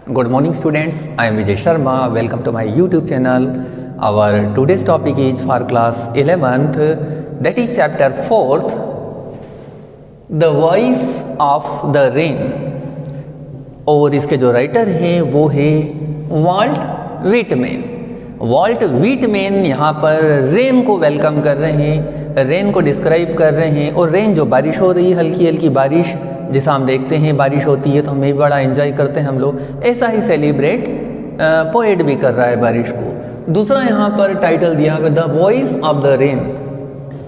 Good morning students, I am Vijay Sharma. Welcome to my YouTube channel. Our today's topic is for class 11th, that is chapter 4th, The Voice of the Rain. और इसके जो writer हैं वो है vault Whitman. Vault Whitman यहाँ पर rain को welcome कर रहे हैं, रेन को डिस्क्राइब कर रहे हैं। और रेन जो बारिश हो रही है, हल्की हल्की बारिश, जैसा हम देखते हैं बारिश होती है तो हम भी बड़ा एंजॉय करते हैं हम लोग, ऐसा ही सेलिब्रेट पोएट भी कर रहा है बारिश को। दूसरा यहाँ पर टाइटल दिया हुआ the voice of the rain,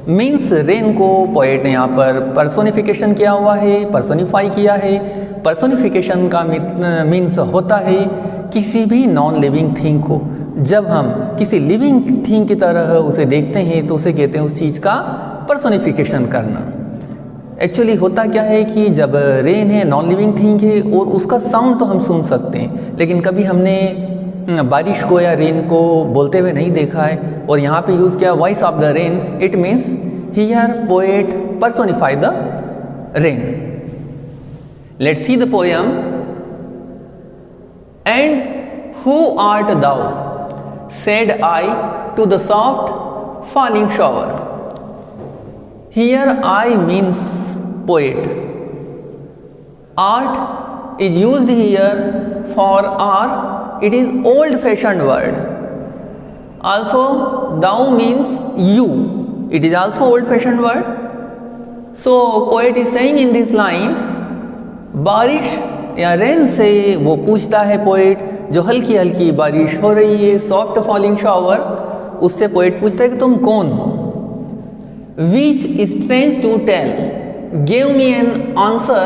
means rain को पोएट ने यहाँ पर पर्सोनिफिकेशन किया हुआ है, पर्सोनिफाई किया है। पर्सोनिफिकेशन का मीन्स होता है किसी भी नॉन लिविंग थिंग को जब हम किसी लिविंग थिंग की तरह उसे देखते हैं तो उसे कहते हैं उस चीज़ का पर्सोनिफिकेशन करना। एक्चुअली होता क्या है कि जब रेन है, नॉन लिविंग थिंग है और उसका साउंड तो हम सुन सकते हैं, लेकिन कभी हमने बारिश को या रेन को बोलते हुए नहीं देखा है। और यहाँ पे यूज़ किया voice of the rain, it means here poet personify the rain. Let's see the poem. And who art thou said I to the soft falling shower. Here I means poet. Art is used here for art. It is old-fashioned word. Also, thou means you. It is also old-fashioned word. So, poet is saying in this line, बारिश या rain से वो पूछता है poet, जो हल्की हल्की बारिश हो रही है, सॉफ्ट फॉलिंग शॉवर, उससे पोएट पूछता है कि तुम कौन हो। Which is strange to tell, give me an answer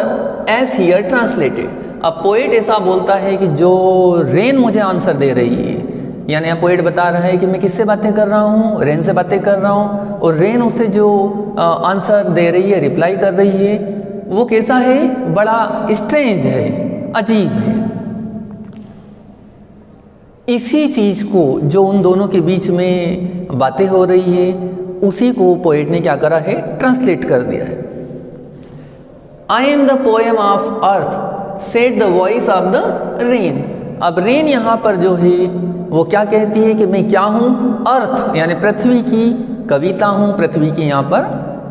as here translated. अब पोएट ऐसा बोलता है कि जो रेन मुझे आंसर दे रही है, यानी अब पोएट बता रहा है कि मैं किससे बातें कर रहा हूँ, रेन से बातें कर रहा हूँ, और रेन उसे जो आंसर दे रही है, रिप्लाई कर रही है, वो कैसा है, बड़ा स्ट्रेंज है, अजीब है। इसी चीज़ को जो उन दोनों के बीच में बातें हो रही है, उसी को पोएट ने क्या करा है, ट्रांसलेट कर दिया है। I am the poem of earth said the voice of the rain. अब रेन यहाँ पर जो है वो क्या कहती है कि मैं क्या हूँ, अर्थ यानी पृथ्वी की कविता हूँ, पृथ्वी की यहाँ पर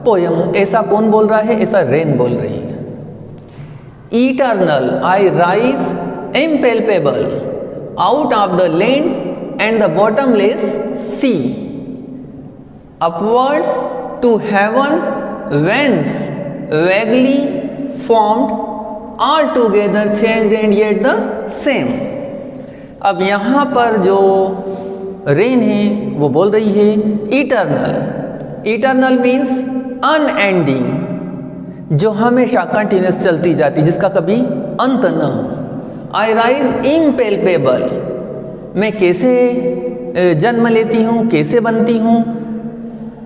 पोएम हूँ। ऐसा कौन बोल रहा है, ऐसा रेन बोल रही है। Eternal I rise impalpable out of the land and the bottomless sea, upwards to heaven, whence vaguely formed, altogether changed and yet the same। अब यहाँ पर जो रेन है वो बोल रही है इटर्नल। इटर्नल मीन्स अनएंडिंग, जो हमेशा कंटिन्यूस चलती जाती, जिसका कभी अंत न हो। आई राइज इम्पेल्पेबल, मैं कैसे जन्म लेती हूँ, कैसे बनती हूँ।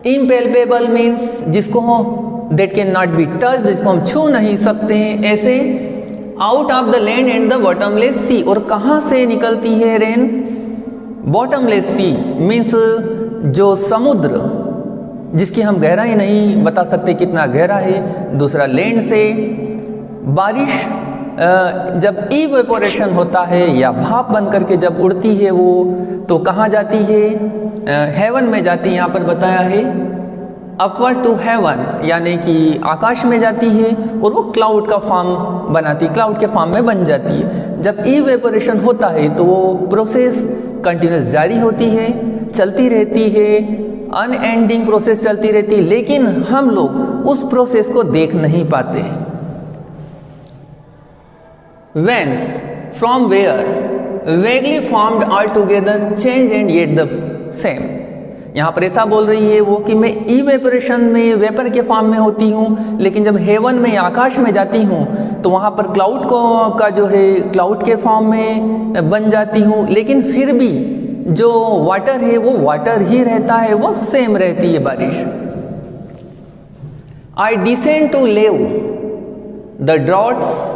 इम्पेल्पेबल मीन्स जिसको that can not be touch, जिसको हम छू नहीं सकते हैं, ऐसे। Out of the land and the bottomless sea, और कहाँ से निकलती है रेन, बॉटमलेस सी मीन्स जो समुद्र जिसकी हम गहराई नहीं बता सकते कितना गहरा है। दूसरा लैंड से बारिश जब इवेपोरेशन होता है या भाप बन करके जब उड़ती है वो, तो कहाँ जाती है, हेवन में जाती है। यहाँ पर बताया है अपवर्ड टू हेवन, यानी कि आकाश में जाती है, और वो क्लाउड का फॉर्म बनाती, क्लाउड के फॉर्म में बन जाती है। जब इवेपोरेशन होता है तो वो प्रोसेस कंटिन्यूस जारी होती है, चलती रहती है, अनएंडिंग प्रोसेस चलती रहती है, लेकिन हम लोग उस प्रोसेस को देख नहीं पाते हैं। Whence, from where, vaguely formed altogether, changed and yet the same। यहाँ पर ऐसा बोल रही है वो कि मैं इवेपोरेशन में वेपर के फॉर्म में होती हूँ, लेकिन जब हेवन में आकाश में जाती हूँ तो वहाँ पर क्लाउड का जो है क्लाउड के फॉर्म में बन जाती हूँ, लेकिन फिर भी जो वाटर है वो वाटर ही रहता है, वो सेम रहती है बारिश। I descend to lave the droughts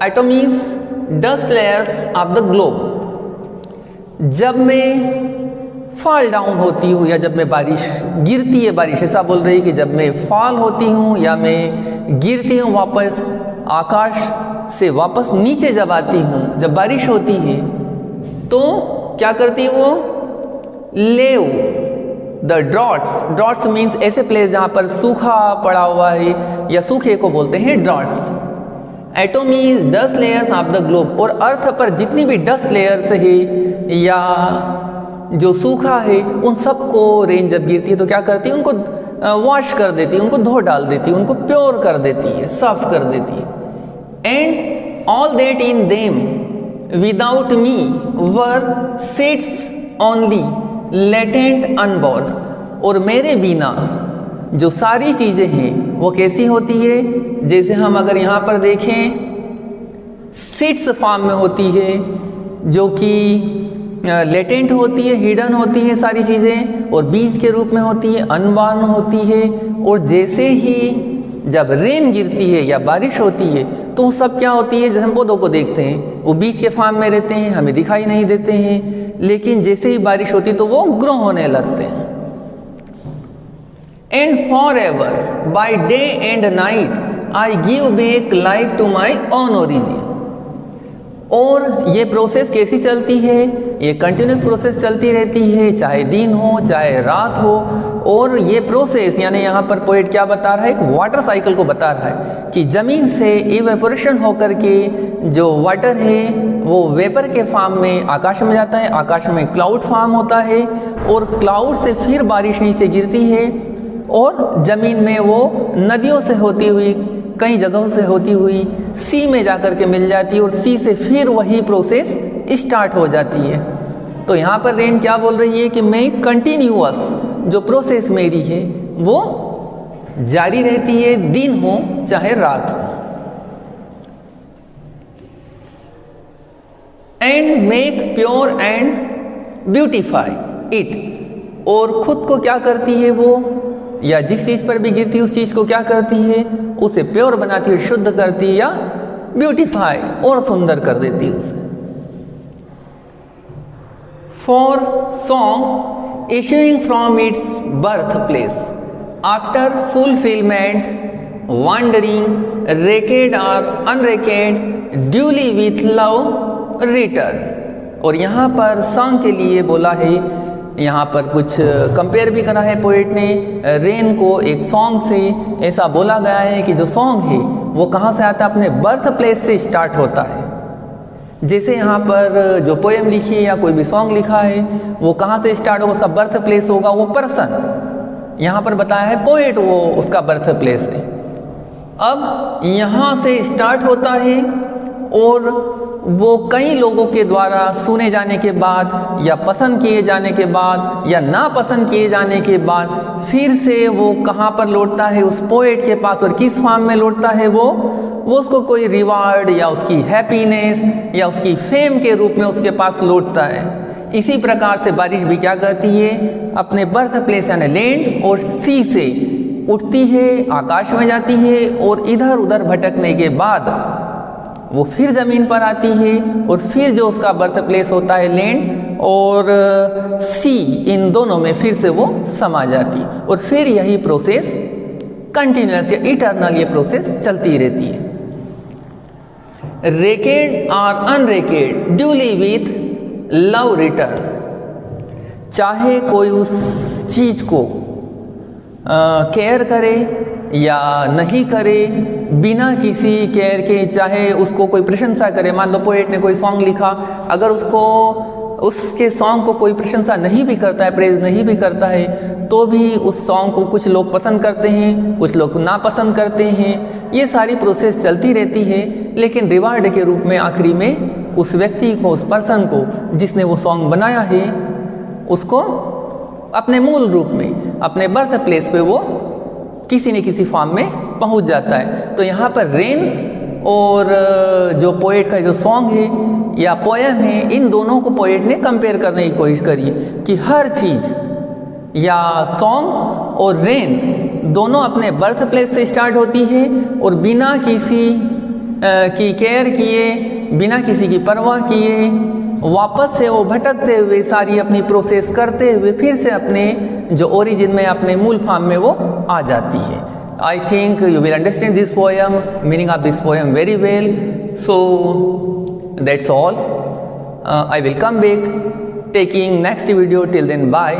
atomies dust layers of the globe. जब मैं फॉल डाउन होती हूँ या जब मैं बारिश गिरती है, बारिश ऐसा बोल रही है कि जब मैं फॉल होती हूँ या मैं गिरती हूँ वापस आकाश से वापस नीचे जब आती हूँ जब बारिश होती है तो क्या करती है वो, लेव द ड्रॉट्स मीन्स ऐसे प्लेस जहाँ पर सूखा पड़ा हुआ है या सूखे को बोलते हैं droughts. Atom is dust layers of the globe, और अर्थ पर जितनी भी डस्ट लेयर्स है या जो सूखा है उन सबको रेन जब गिरती है तो क्या करती है, उनको वॉश कर देती है, उनको धो डाल देती है, उनको प्योर कर देती है, साफ कर देती है। And all that in them without me were sits only latent unborn, और मेरे बिना जो सारी चीज़ें हैं वो कैसी होती है, जैसे हम अगर यहाँ पर देखें सिट्स फॉर्म में होती है, जो कि लेटेंट होती है, हिडन होती है सारी चीज़ें, और बीज के रूप में होती है, अनबॉर्न होती है। और जैसे ही जब रेन गिरती है या बारिश होती है तो वो सब क्या होती है, जैसे हम पौधों को देखते हैं वो बीज के फॉर्म में रहते हैं, हमें दिखाई नहीं देते हैं, लेकिन जैसे ही बारिश होती है तो वो ग्रो होने लगते हैं। And forever by day and night I give back life to my own origin. और ये प्रोसेस कैसी चलती है, ये कंटिन्यूस प्रोसेस चलती रहती है, चाहे दिन हो चाहे रात हो। और ये प्रोसेस यानी यहाँ पर पोएट क्या बता रहा है, एक वाटर साइकिल को बता रहा है कि ज़मीन से इवेपोरेशन होकर के जो वाटर है वो वेपर के फॉर्म में आकाश में जाता है, आकाश में क्लाउड फॉर्म होता है, और क्लाउड से फिर बारिश नीचे गिरती है और ज़मीन में वो नदियों से होती हुई, कई जगहों से होती हुई सी में जाकर के मिल जाती है, और सी से फिर वही प्रोसेस स्टार्ट हो जाती है। तो यहाँ पर रेन क्या बोल रही है कि मैं कंटिन्यूअस जो प्रोसेस मेरी है वो जारी रहती है, दिन हो चाहे रात हो। And make pure and beautify it, और खुद को क्या करती है वो, या जिस चीज़ पर भी गिरती है उस चीज़ को क्या करती है, उसे प्योर बनाती है, शुद्ध करती है, या ब्यूटिफाई और सुंदर कर देती है उसे। For song issuing from its birthplace after fulfilment wandering recked और unrecked duly with love return. और यहाँ पर सॉन्ग के लिए बोला है, यहाँ पर कुछ कंपेयर भी करा है पोएट ने रेन को एक सॉन्ग से। ऐसा बोला गया है कि जो सॉन्ग है वो कहाँ से आता है, अपने बर्थ प्लेस से स्टार्ट होता है। जैसे यहाँ पर जो पोएम लिखी है या कोई भी सॉन्ग लिखा है वो कहाँ से स्टार्ट होगा, उसका बर्थ प्लेस होगा वो पर्सन, यहाँ पर बताया है पोएट वो उसका बर्थ प्लेस है। अब यहाँ से स्टार्ट होता है और वो कई लोगों के द्वारा सुने जाने के बाद या पसंद किए जाने के बाद या ना पसंद किए जाने के बाद फिर से वो कहाँ पर लौटता है, उस पोएट के पास। और किस फॉर्म में लौटता है वो उसको कोई रिवार्ड या उसकी हैप्पीनेस या उसकी फेम के रूप में उसके पास लौटता है। इसी प्रकार से बारिश भी क्या करती है, अपने बर्थ प्लेस यानी लैंड और सी से उठती है, आकाश में जाती है, और इधर उधर भटकने के बाद वो फिर ज़मीन पर आती है, और फिर जो उसका बर्थ प्लेस होता है लैंड और सी, इन दोनों में फिर से वो समा जाती है। और फिर यही प्रोसेस कंटिन्यूअस या इटर्नल ये प्रोसेस चलती रहती है। रेकेड और unrecked duly with love return, चाहे कोई उस चीज़ को केयर करे या नहीं करे, बिना किसी केयर के, चाहे उसको कोई प्रशंसा करे। मान लो पोएट ने कोई सॉन्ग लिखा, अगर उसके सॉन्ग को कोई प्रशंसा नहीं भी करता है, प्रेज नहीं भी करता है, तो भी उस सॉन्ग को कुछ लोग पसंद करते हैं, कुछ लोग नापसंद करते हैं। ये सारी प्रोसेस चलती रहती है, लेकिन रिवार्ड के रूप में आखिरी में उस व्यक्ति को, उस पर्सन को जिसने वो सॉन्ग बनाया है, उसको अपने मूल रूप में, अपने बर्थ प्लेस पे वो किसी न किसी फॉर्म में पहुंच जाता है। तो यहाँ पर रेन और जो पोएट का जो सॉन्ग है या पोएम है, इन दोनों को पोएट ने कंपेयर करने की कोशिश करी कि हर चीज़ या सॉन्ग और रेन दोनों अपने बर्थ प्लेस से स्टार्ट होती है, और बिना किसी की केयर किए, बिना किसी की परवाह किए, वापस से वो भटकते हुए सारी अपनी प्रोसेस करते हुए फिर से अपने जो ओरिजिन में, अपने मूल फॉर्म में वो आ जाती है। I think you will understand this poem, meaning of this poem very well. So That's all. I will come back taking next video. Till then, bye.